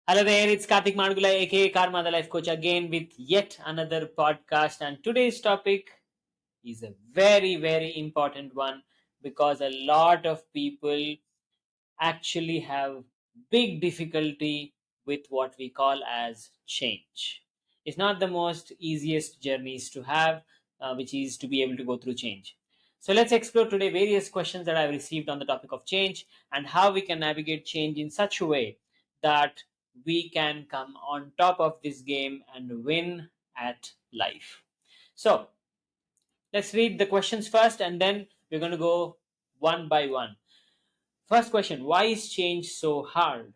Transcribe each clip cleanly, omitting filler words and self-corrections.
Hello there, it's Karthik Madugula, aka Karma the Life Coach, again with yet another podcast. And today's topic is a very, very important one because a lot of people actually have big difficulty with what we call as change. It's not the most easiest journeys to have, which is to be able to go through change. So let's explore today various questions that I've received on the topic of change and how we can navigate change in such a way that we can come on top of this game and win at life. So let's read the questions first and then we're going to go one by one. First question: why is change so hard?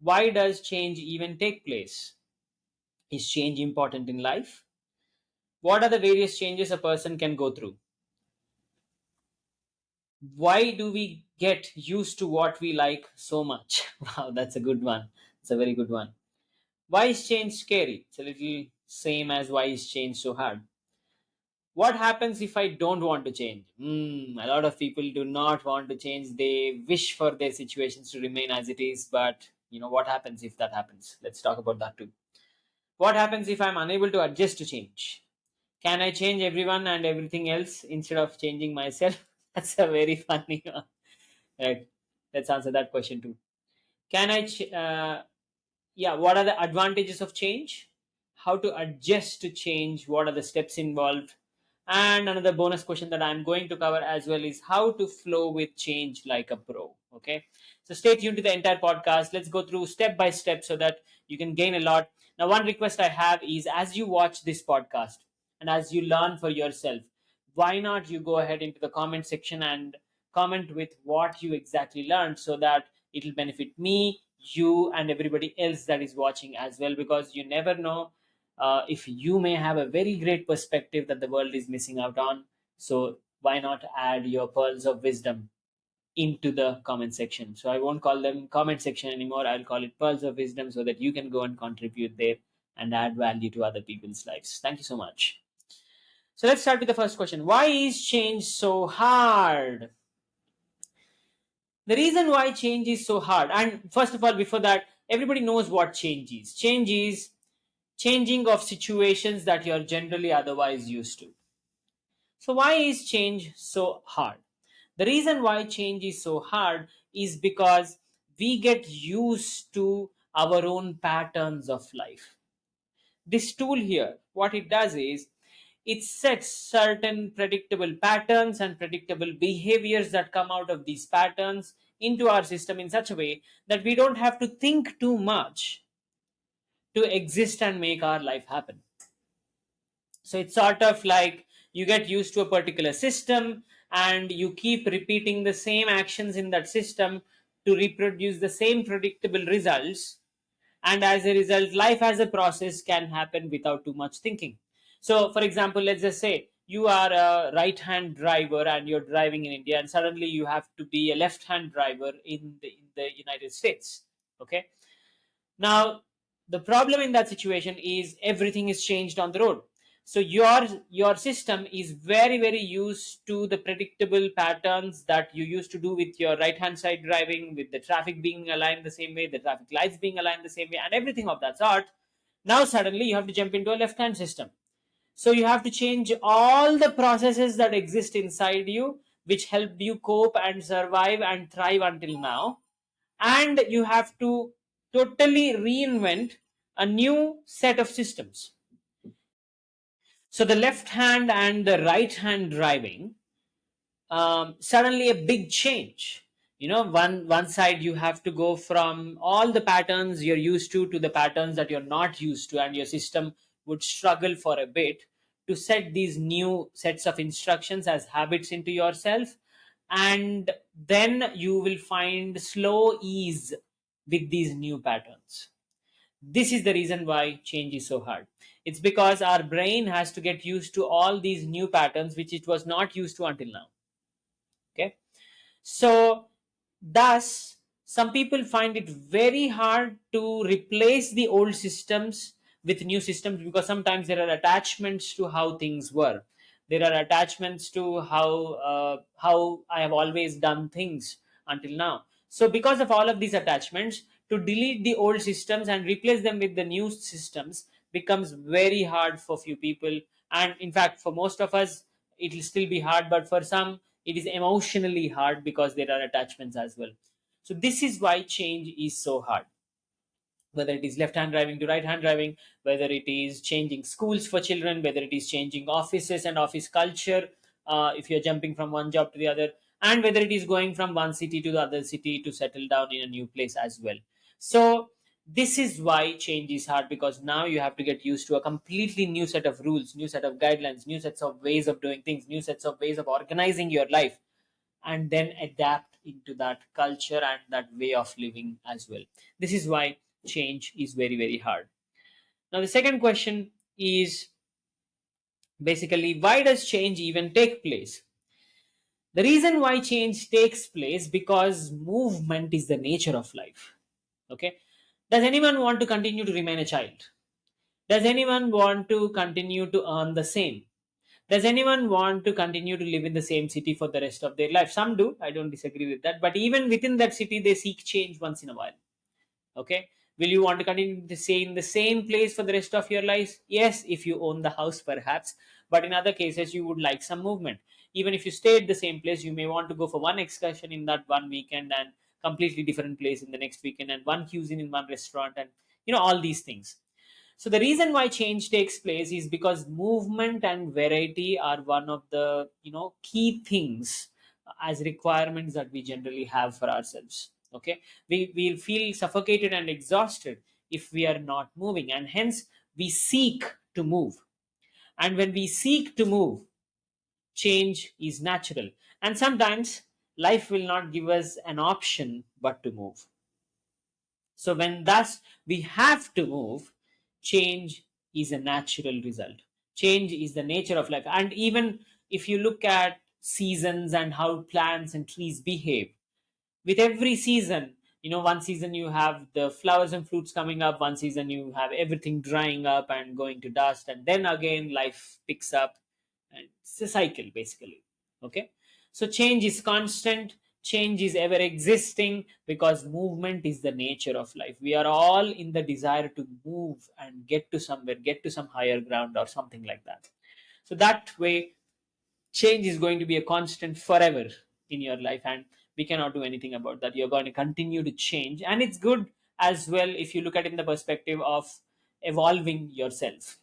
Why does change even take place? Is change important in life? What are the various changes a person can go through? Why do we get used to what we like so much? Wow, that's a good one. It's a very good one. Why is change scary? It's a little same as why is change so hard? What happens if I don't want to change? A lot of people do not want to change. They wish for their situations to remain as it is, but what happens if that happens? Let's talk about that too. What happens if I'm unable to adjust to change? Can I change everyone and everything else instead of changing myself? That's a very funny one. Right. Let's answer that question too. Can I yeah, what are the advantages of change, how to adjust to change, what are the steps involved, and another bonus question that I'm going to cover as well is how to flow with change like a pro. Okay, so stay tuned to the entire podcast. Let's go through step by step so that you can gain a lot. Now, one request I have is, as you watch this podcast and as you learn for yourself, why not you go ahead into the comment section and comment with what you exactly learned, so that it will benefit me, you, and everybody else that is watching as well, because you never know, if you may have a very great perspective that the world is missing out on. So why not add your pearls of wisdom into the comment section? So I won't call them comment section anymore, I'll call it pearls of wisdom, so that you can go and contribute there and add value to other people's lives. Thank you so much. So let's start with the first question: why is change so hard? The reason why change is so hard, and first of all, before that, everybody knows what change is. Change is changing of situations that you're generally otherwise used to. So why is change so hard? The reason why change is so hard is because we get used to our own patterns of life. This tool here, what it does is it sets certain predictable patterns and predictable behaviors that come out of these patterns into our system in such a way that we don't have to think too much to exist and make our life happen. So it's sort of like you get used to a particular system and you keep repeating the same actions in that system to reproduce the same predictable results, and as a result life as a process can happen without too much thinking. So for example, let's just say you are a right hand driver and you're driving in India, and suddenly you have to be a left hand driver in the United States. Okay, now the problem in that situation is everything is changed on the road. So your system is very, very used to the predictable patterns that you used to do with your right hand side driving, with the traffic being aligned the same way, the traffic lights being aligned the same way, and everything of that sort. Now suddenly you have to jump into a left hand system. So you have to change all the processes that exist inside you, which helped you cope and survive and thrive until now, and you have to totally reinvent a new set of systems. So the left hand and the right hand driving, suddenly a big change. One side you have to go from all the patterns you're used to the patterns that you're not used to, and your system would struggle for a bit to set these new sets of instructions as habits into yourself, and then you will find slow ease with these new patterns. This is the reason why change is so hard. It's because our brain has to get used to all these new patterns which it was not used to until now. Okay, so thus some people find it very hard to replace the old systems with new systems, because sometimes there are attachments to how things were. There are attachments to how I have always done things until now. So because of all of these attachments, to delete the old systems and replace them with the new systems becomes very hard for few people. And in fact, for most of us, it will still be hard, but for some, it is emotionally hard because there are attachments as well. So, this is why change is so hard, whether it is left hand driving to right hand driving, whether it is changing schools for children, whether it is changing offices and office culture, if you're jumping from one job to the other, and whether it is going from one city to the other city to settle down in a new place as well. So, this is why change is hard, because now you have to get used to a completely new set of rules, new set of guidelines, new sets of ways of doing things, new sets of ways of organizing your life, and then adapt into that culture and that way of living as well. This is why change is very, very hard. Now, the second question is basically, why does change even take place? The reason why change takes place because movement is the nature of life. Okay. Does anyone want to continue to remain a child? Does anyone want to continue to earn the same? Does anyone want to continue to live in the same city for the rest of their life? Some do. I don't disagree with that. But even within that city, they seek change once in a while. Okay. Will you want to continue to stay in the same place for the rest of your life? Yes, if you own the house, perhaps. But in other cases, you would like some movement. Even if you stay at the same place, you may want to go for one excursion in that one weekend and completely different place in the next weekend, and one cuisine in one restaurant, and all these things. So the reason why change takes place is because movement and variety are one of the key things as requirements that we generally have for ourselves. Okay, we will feel suffocated and exhausted if we are not moving, and hence we seek to move. And when we seek to move, change is natural. And sometimes life will not give us an option but to move. So when thus we have to move, change is a natural result. Change is the nature of life. And even if you look at seasons and how plants and trees behave, with every season, one season you have the flowers and fruits coming up, one season you have everything drying up and going to dust, and then again life picks up, and it's a cycle basically. Okay, so change is constant, change is ever existing, because movement is the nature of life. We are all in the desire to move and get to somewhere, get to some higher ground or something like that. So that way, change is going to be a constant forever in your life, and we cannot do anything about that. You're going to continue to change, and it's good as well if you look at it in the perspective of evolving yourself.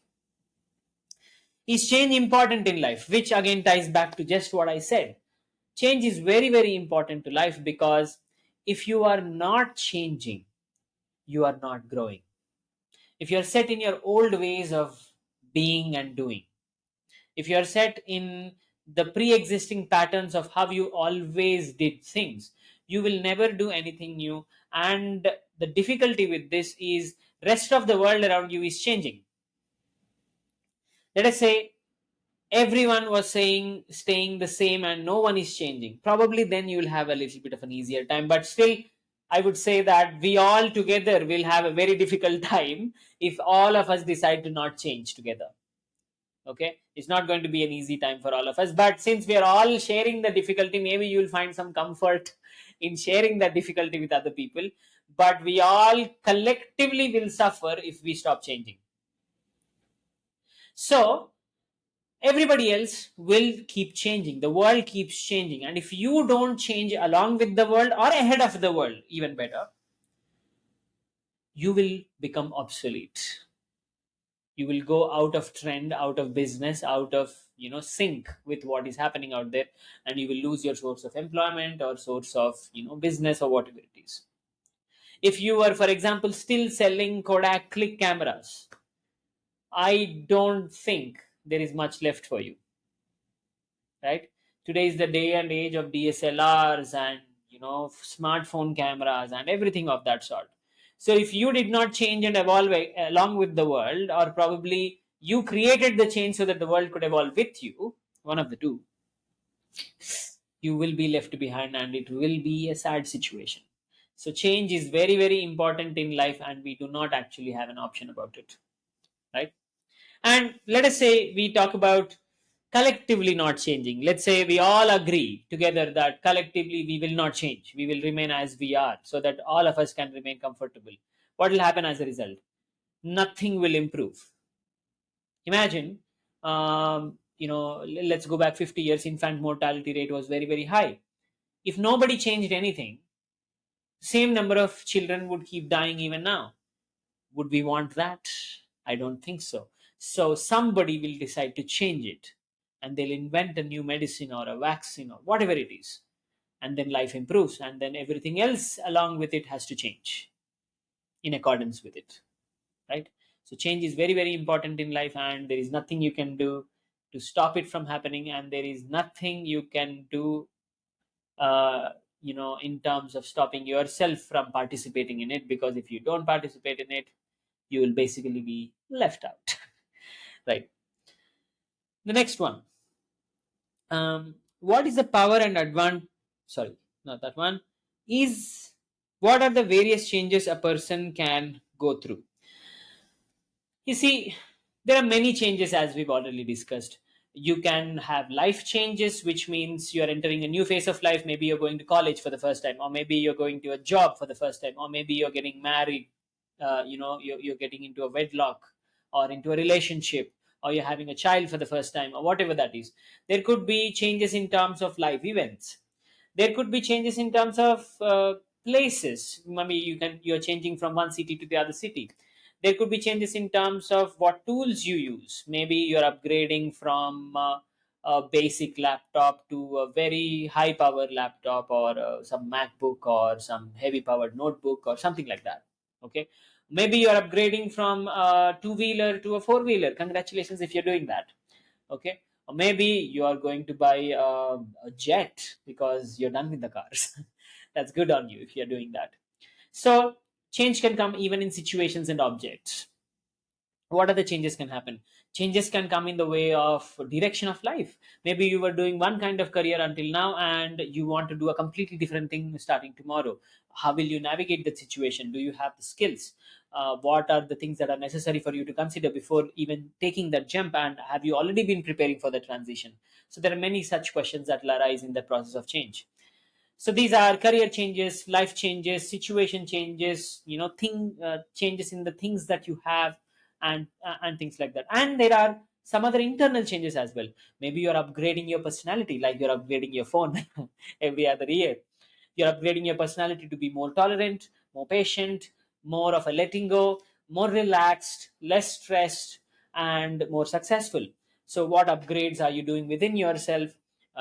Is change important in life? Which again ties back to just what I said. Change is very, very important to life, because if you are not changing, you are not growing. If you're set in your old ways of being and doing, if you're set in the pre-existing patterns of how you always did things, you will never do anything new. And the difficulty with this is rest of the world around you is changing. Let us say everyone was saying staying the same and no one is changing. Probably then you will have a little bit of an easier time, but still I would say that we all together will have a very difficult time if all of us decide to not change together. Okay, it's not going to be an easy time for all of us, but since we are all sharing the difficulty, maybe you'll find some comfort in sharing that difficulty with other people. But we all collectively will suffer if we stop changing. So everybody else will keep changing, the world keeps changing, and if you don't change along with the world or ahead of the world, even better, you will become obsolete. You will go out of trend, out of business, out of sync with what is happening out there, and you will lose your source of employment or source of business or whatever it is. If you were, for example, still selling Kodak click cameras, I don't think there is much left for you, right? Today is the day and age of DSLRs and smartphone cameras and everything of that sort. So if you did not change and evolve along with the world, or probably you created the change so that the world could evolve with you, one of the two, you will be left behind, and it will be a sad situation. So change is very, very important in life, and we do not actually have an option about it, right? And let us say we talk about collectively not changing. Let's say we all agree together that collectively we will not change. We will remain as we are so that all of us can remain comfortable. What will happen as a result? Nothing will improve. Imagine, let's go back 50 years, infant mortality rate was very, very high. If nobody changed anything, same number of children would keep dying even now. Would we want that? I don't think so. So somebody will decide to change it, and they'll invent a new medicine or a vaccine or whatever it is. And then life improves, and then everything else along with it has to change in accordance with it, right? So change is very, very important in life, and there is nothing you can do to stop it from happening, and there is nothing you can do uh, in terms of stopping yourself from participating in it, because if you don't participate in it, you will basically be left out. Right. The next one. What is the power and advantage? Sorry, not that one. Is What are the various changes a person can go through? You see, there are many changes as we've already discussed. You can have life changes, which means you're entering a new phase of life. Maybe you're going to college for the first time, or maybe you're going to a job for the first time, or maybe you're getting married. You're getting into a wedlock or into a relationship, or you're having a child for the first time, or whatever that is. There could be changes in terms of life events. There could be changes in terms of places. Maybe you're changing from one city to the other city. There could be changes in terms of what tools you use. Maybe you're upgrading from a basic laptop to a very high power laptop, or some MacBook, or some heavy powered notebook, or something like that. Okay. Maybe you're upgrading from a two wheeler to a four wheeler. Congratulations if you're doing that. Okay. Or maybe you are going to buy a jet because you're done with the cars. That's good on you if you're doing that. So change can come even in situations and objects. What other changes can happen? Changes can come in the way of direction of life. Maybe you were doing one kind of career until now, and you want to do a completely different thing starting tomorrow. How will you navigate the situation? Do you have the skills? What are the things that are necessary for you to consider before even taking that jump, and have you already been preparing for the transition? So there are many such questions that will arise in the process of change. So these are career changes, life changes, situation changes, changes in the things that you have, and things like that. And there are some other internal changes as well. Maybe you're upgrading your personality, like you're upgrading your phone every other year. You're upgrading your personality to be more tolerant, more patient, more of a letting go, more relaxed, less stressed, and more successful. So what upgrades are you doing within yourself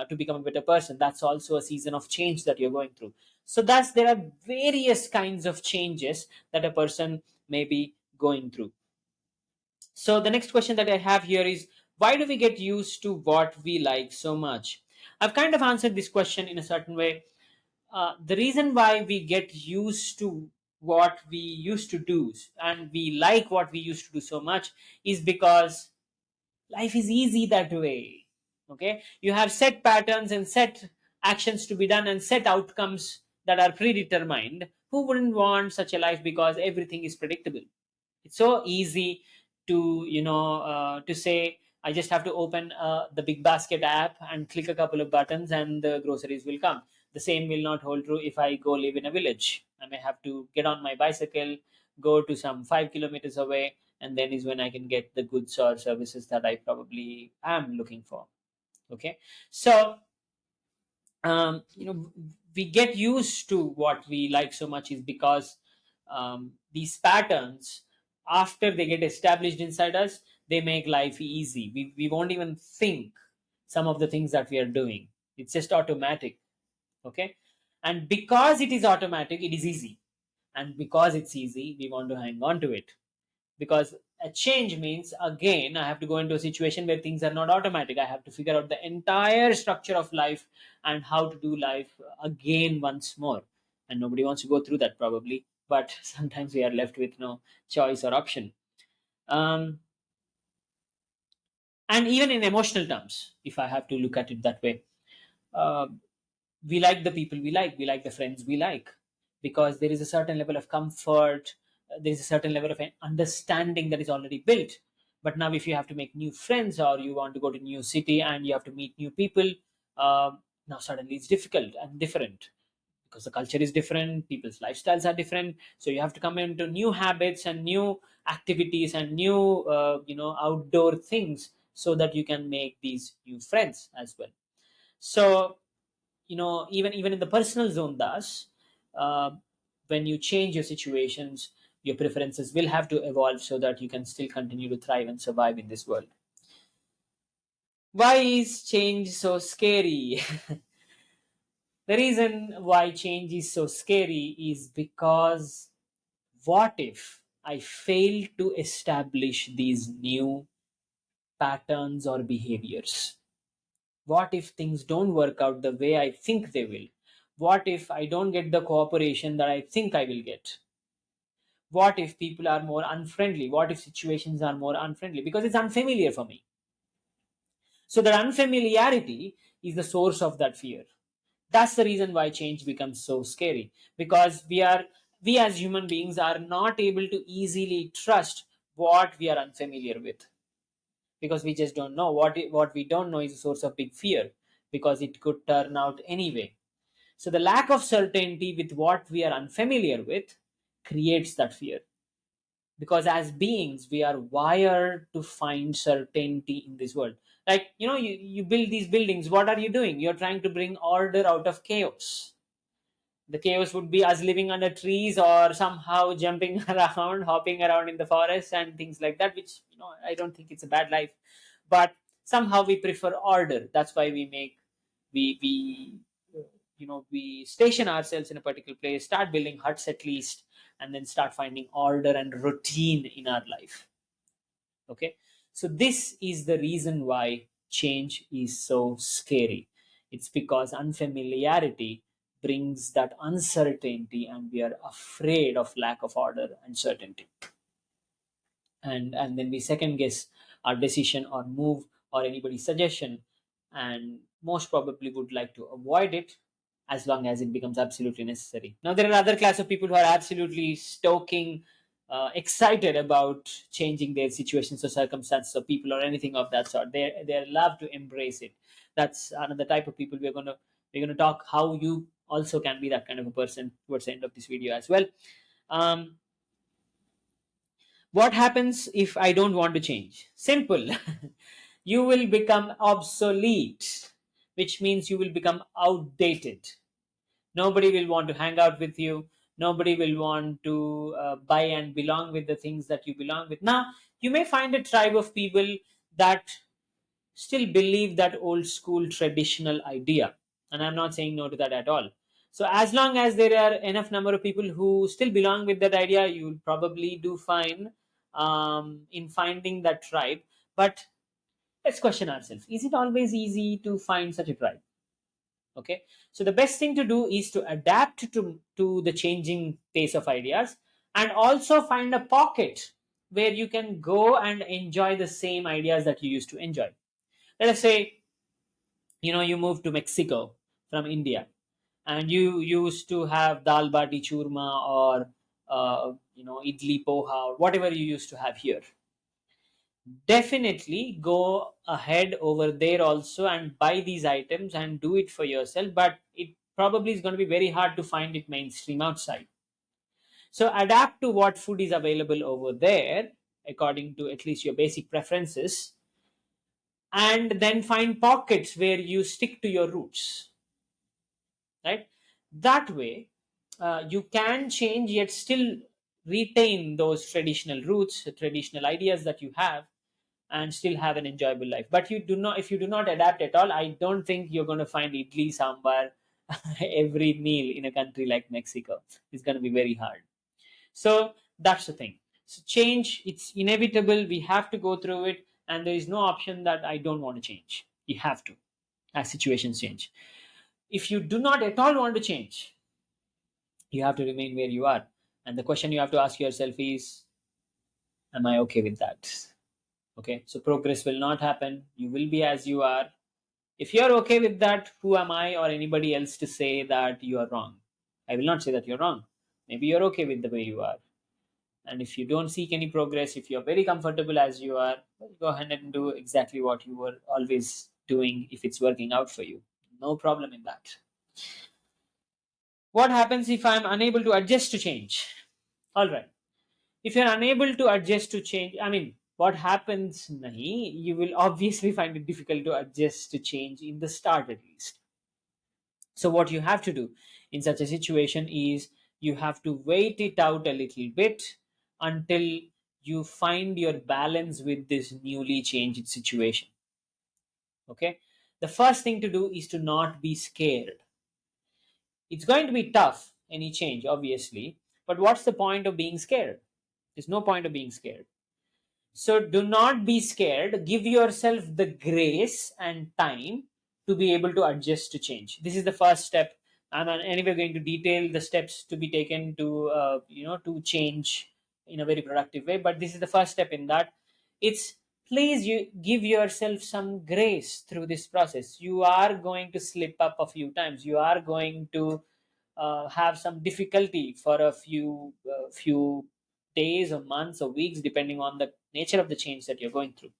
to become a better person? That's also a season of change that you're going through. So there are various kinds of changes that a person may be going through. So the next question that I have here is, why do we get used to what we like so much? I've kind of answered this question in a certain way. The reason why we get used to what we used to do, and we like what we used to do so much, is because life is easy that way. Okay, you have set patterns and set actions to be done and set outcomes that are predetermined. Who wouldn't want such a life? Because everything is predictable. It's so easy to to say, I just have to open the big basket app and click a couple of buttons and the groceries will come. The same will not hold true if I go live in a village. I may have to get on my bicycle, go to some 5 kilometers away, and then is when I can get the goods or services that I probably am looking for. Okay. So we get used to what we like so much is because these patterns, after they get established inside us, they make life easy. We won't even think some of the things that we are doing. It's just automatic. Okay. And because it is automatic, it is easy. And because it's easy, we want to hang on to it. Because a change means, again, I have to go into a situation where things are not automatic. I have to figure out the entire structure of life and how to do life again once more. And nobody wants to go through that probably, but sometimes we are left with no choice or option. um, and even in emotional terms, if I have to look at it that way, uh, we like the people we like the friends we like, because there is a certain level of comfort, there is a certain level of understanding that is already built. But now if you have to make new friends, or you want to go to new city and you have to meet new people, now suddenly it's difficult and different, because the culture is different, people's lifestyles are different. So you have to come into new habits and new activities and new outdoor things, so that you can make these new friends as well. So even in the personal zone, thus, uh, when you change your situations, your preferences will have to evolve, so that you can still continue to thrive and survive in this world. Why is change so scary? The reason why change is so scary is because, what if I fail to establish these new patterns or behaviors? What if things don't work out the way I think they will? What if I don't get the cooperation that I think I will get? What if people are more unfriendly? What if situations are more unfriendly? Because it's unfamiliar for me. So that unfamiliarity is the source of that fear. That's the reason why change becomes so scary, because we as human beings are not able to easily trust what we are unfamiliar with, because we just don't know what we don't know is a source of big fear, because it could turn out anyway. So the lack of certainty with what we are unfamiliar with creates that fear, because as beings we are wired to find certainty in this world. Like, you build these buildings, what are you doing? You're trying to bring order out of chaos. The chaos would be us living under trees, or somehow jumping around, hopping around in the forest and things like that, which I don't think it's a bad life. But somehow we prefer order. That's why we station ourselves in a particular place, start building huts at least, and then start finding order and routine in our life. Okay, so this is the reason why change is so scary. It's because unfamiliarity brings that uncertainty, and we are afraid of lack of order and certainty. And then we second guess our decision or move, or anybody's suggestion, and most probably would like to avoid it, as long as it becomes absolutely necessary. Now there are other class of people who are absolutely stoking excited about changing their situations or circumstances or people or anything of that sort. They love to embrace it. That's another type of people we're going to talk how you also can be that kind of a person towards the end of this video as well. um, what happens if I don't want to change? Simple. You will become obsolete, which means you will become outdated. Nobody will want to hang out with you. Nobody will want to buy and belong with the things that you belong with. Now, you may find a tribe of people that still believe that old school traditional idea. And I'm not saying no to that at all. So as long as there are enough number of people who still belong with that idea, you'll probably do fine in finding that tribe. But let's question ourselves: is it always easy to find such a tribe? Okay, so the best thing to do is to adapt to the changing pace of ideas, and also find a pocket where you can go and enjoy the same ideas that you used to enjoy. Let us say, you moved to Mexico from India, and you used to have dal bati churma, or idli poha, or whatever you used to have here. Definitely go ahead over there also and buy these items and do it for yourself, but it probably is going to be very hard to find it mainstream outside. So adapt to what food is available over there, according to at least your basic preferences, and then find pockets where you stick to your roots, right? That way, you can change yet still retain those traditional roots, the traditional ideas that you have, and still have an enjoyable life. But you do not if you do not adapt at all, I don't think you're going to find idli sambar every meal in a country like Mexico. It's going to be very hard. So that's the thing. So change, it's inevitable, we have to go through it, and there is no option that I don't want to change. You have to, as situations change. If you do not at all want to change, you have to remain where you are. And the question you have to ask yourself is, am I okay with that? Okay, so progress will not happen. You will be as you are. If you're okay with that, who am I or anybody else to say that you are wrong? I will not say that you're wrong. Maybe you're okay with the way you are. And if you don't seek any progress, if you're very comfortable as you are, well, go ahead and do exactly what you were always doing if it's working out for you. No problem in that. What happens if I'm unable to adjust to change? All right. If you're unable to adjust to change, I mean, what happens, nahi, you will obviously find it difficult to adjust to change in the start at least. So, what you have to do in such a situation is you have to wait it out a little bit until you find your balance with this newly changed situation. Okay. The first thing to do is to not be scared. It's going to be tough, any change, obviously, but what's the point of being scared? There's no point of being scared. So do not be scared. Give yourself the grace and time to be able to adjust to change. This is the first step. I'm anyway going to detail the steps to be taken to to change in a very productive way. But this is the first step in that. It's please you give yourself some grace through this process. You are going to slip up a few times. You are going to have some difficulty for a few days or months or weeks, depending on the nature of the change that you're going through.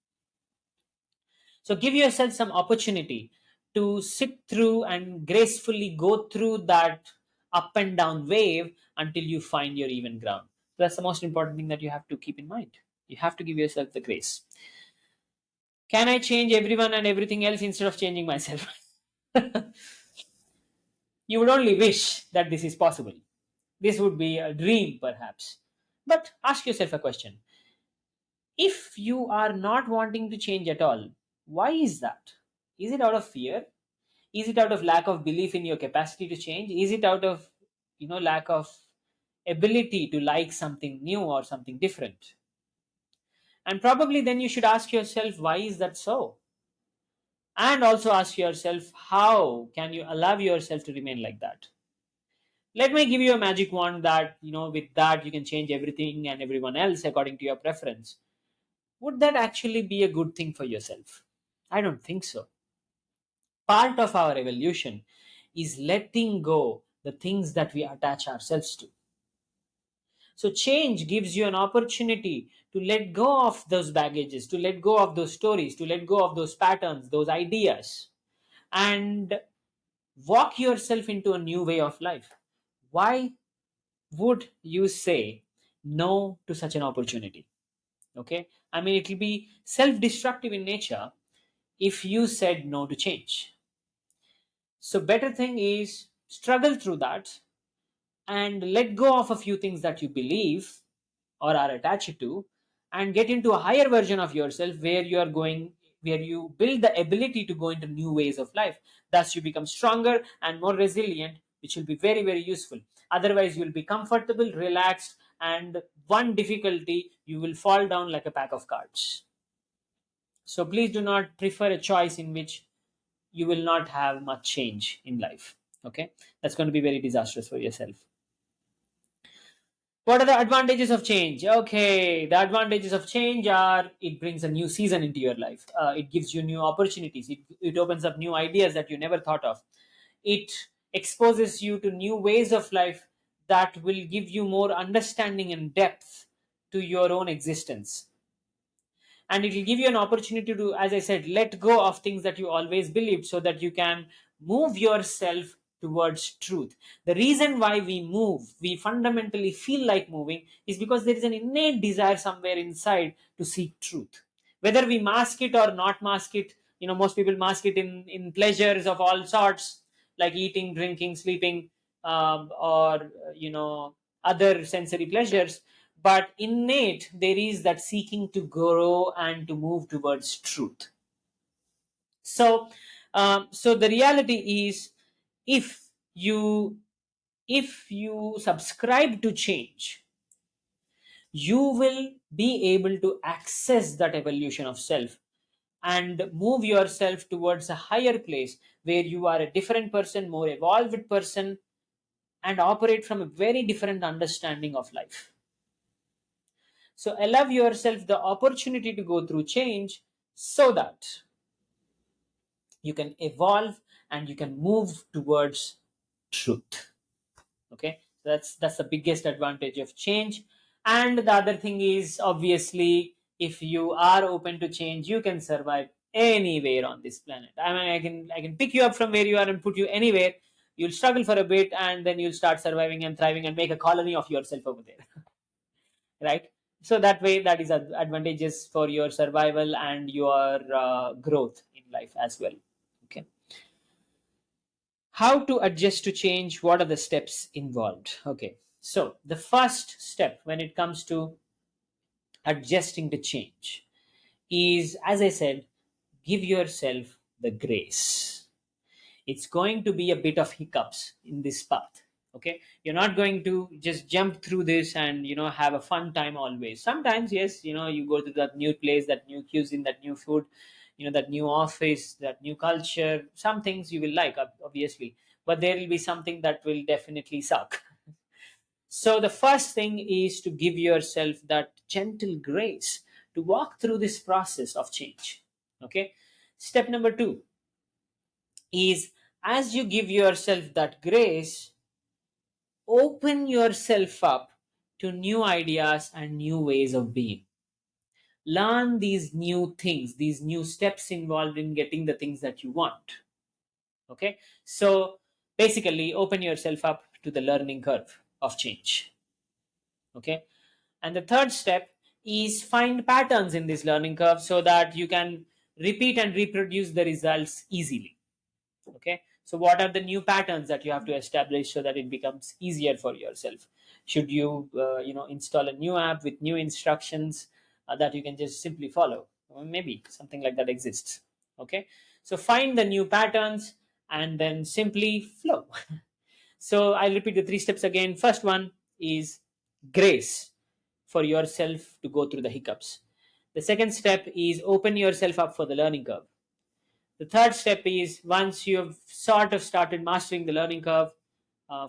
So give yourself some opportunity to sit through and gracefully go through that up and down wave until you find your even ground. That's the most important thing that you have to keep in mind. You have to give yourself the grace. Can I change everyone and everything else instead of changing myself? You would only wish that this is possible. This would be a dream, perhaps. But ask yourself a question. If you are not wanting to change at all, why is that? Is it out of fear? Is it out of lack of belief in your capacity to change? Is it out of lack of ability to like something new or something different? And probably then you should ask yourself, why is that so? And also ask yourself, how can you allow yourself to remain like that? Let me give you a magic wand that with that you can change everything and everyone else according to your preference. Would that actually be a good thing for yourself? I don't think so. Part of our evolution is letting go the things that we attach ourselves to. So change gives you an opportunity to let go of those baggages, to let go of those stories, to let go of those patterns, those ideas, and walk yourself into a new way of life. Why would you say no to such an opportunity? Okay, I mean, it will be self-destructive in nature if you said no to change. So better thing is struggle through that and let go of a few things that you believe or are attached to, and get into a higher version of yourself where you are going, where you build the ability to go into new ways of life. Thus you become stronger and more resilient, which will be very, very useful. Otherwise you will be comfortable, relaxed, and one difficulty, you will fall down like a pack of cards. So please do not prefer a choice in which you will not have much change in life. Okay, that's going to be very disastrous for yourself. What are the advantages of change? Okay, the advantages of change are it brings a new season into your life. It gives you new opportunities. It opens up new ideas that you never thought of. It exposes you to new ways of life that will give you more understanding and depth to your own existence. And it will give you an opportunity to, as I said, let go of things that you always believed so that you can move yourself towards truth. The reason why we fundamentally feel like moving, is because there is an innate desire somewhere inside to seek truth. Whether we mask it or not mask it, most people mask it in pleasures of all sorts, like eating, drinking, sleeping, or other sensory pleasures. But innate there is that seeking to grow and to move towards truth. So the reality is, if you subscribe to change, you will be able to access that evolution of self and move yourself towards a higher place where you are a different person, more evolved person, and operate from a very different understanding of life. So allow yourself the opportunity to go through change so that you can evolve and you can move towards truth. Okay, so that's the biggest advantage of change. And the other thing is, obviously, if you are open to change, you can survive anywhere on this planet. I mean, I can pick you up from where you are and put you anywhere. You'll struggle for a bit, and then you'll start surviving and thriving and make a colony of yourself over there. Right? So that way, that is advantageous for your survival and your growth in life as well. Okay. How to adjust to change? What are the steps involved? Okay. So the first step when it comes to adjusting to change is, as I said, give yourself the grace. It's going to be a bit of hiccups in this path. Okay, you're not going to just jump through this and have a fun time always. Sometimes, yes, you go to that new place, that new cuisine, that new food, that new office, that new culture. Some things you will like, obviously, but there will be something that will definitely suck. So the first thing is to give yourself that gentle grace to walk through this process of change. Okay. Step number two is, as you give yourself that grace, open yourself up to new ideas and new ways of being. Learn these new things, these new steps involved in getting the things that you want. Okay. So basically, open yourself up to the learning curve of change. Okay. And the third step is find patterns in this learning curve so that you can repeat and reproduce the results easily. Okay. So what are the new patterns that you have to establish so that it becomes easier for yourself? Should you, install a new app with new instructions that you can just simply follow? Or maybe something like that exists. Okay. So find the new patterns and then simply flow. So I'll repeat the three steps again. First one is grace for yourself to go through the hiccups. The second step is open yourself up for the learning curve. The third step is, once you have sort of started mastering the learning curve,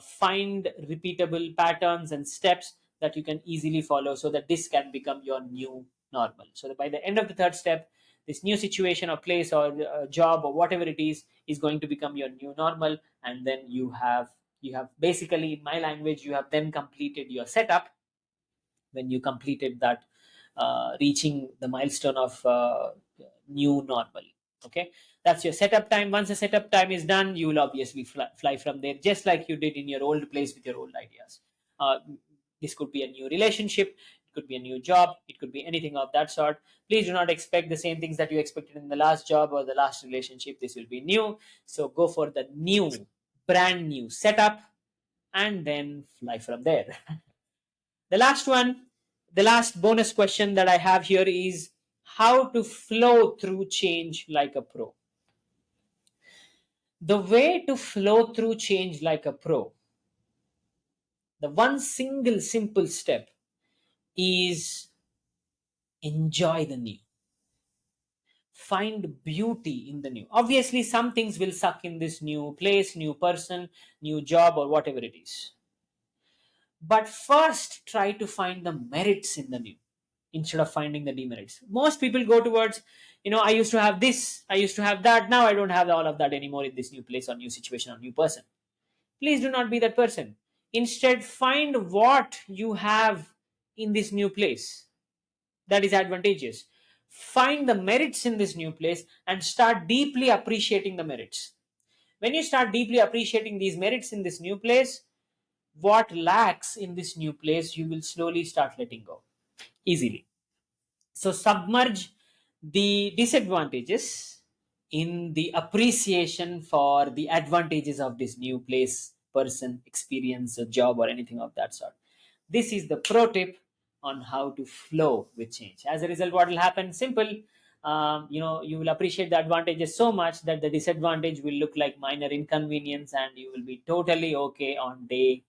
find repeatable patterns and steps that you can easily follow so that this can become your new normal. So that by the end of the third step, this new situation or place or job or whatever it is going to become your new normal. And then you have basically, in my language, you have then completed your setup. When you completed that, reaching the milestone of new normal. Okay, that's your setup time. Once the setup time is done, you will obviously fly from there, just like you did in your old place with your old ideas. uh, this could be a new relationship, it could be a new job, it could be anything of that sort. Please do not expect the same things that you expected in the last job or the last relationship. This will be new, so go for the new, brand new setup, and then fly from there. The last one, the last bonus question that I have here is, how to flow through change like a pro. The way to flow through change like a pro, the one single simple step is enjoy the new. Find beauty in the new. Obviously, some things will suck in this new place, new person, new job, or whatever it is. But first, try to find the merits in the new instead of finding the demerits. Most people go towards, I used to have this, I used to have that, now I don't have all of that anymore in this new place or new situation or new person. Please do not be that person. Instead, find what you have in this new place that is advantageous. Find the merits in this new place and start deeply appreciating the merits. When you start deeply appreciating these merits in this new place, what lacks in this new place, you will slowly start letting go easily. So submerge the disadvantages in the appreciation for the advantages of this new place, person, experience, a job, or anything of that sort. This is the pro tip on how to flow with change. As a result, what will happen? Simple. You will appreciate the advantages so much that the disadvantage will look like minor inconvenience, and you will be totally okay on day,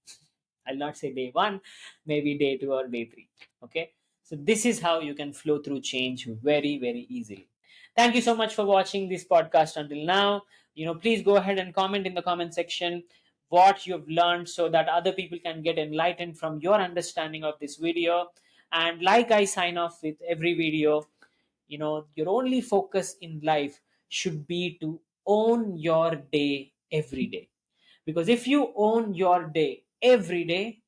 I'll not say day one, maybe day two or day three. Okay. So this is how you can flow through change very, very easily. Thank you so much for watching this podcast until now. Please go ahead and comment in the comment section what you've learned so that other people can get enlightened from your understanding of this video. And like I sign off with every video, your only focus in life should be to own your day every day. Because if you own your day every day,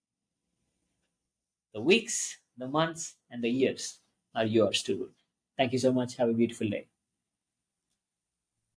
the weeks, The months and the years are yours to rule. Thank you so much. Have a beautiful day.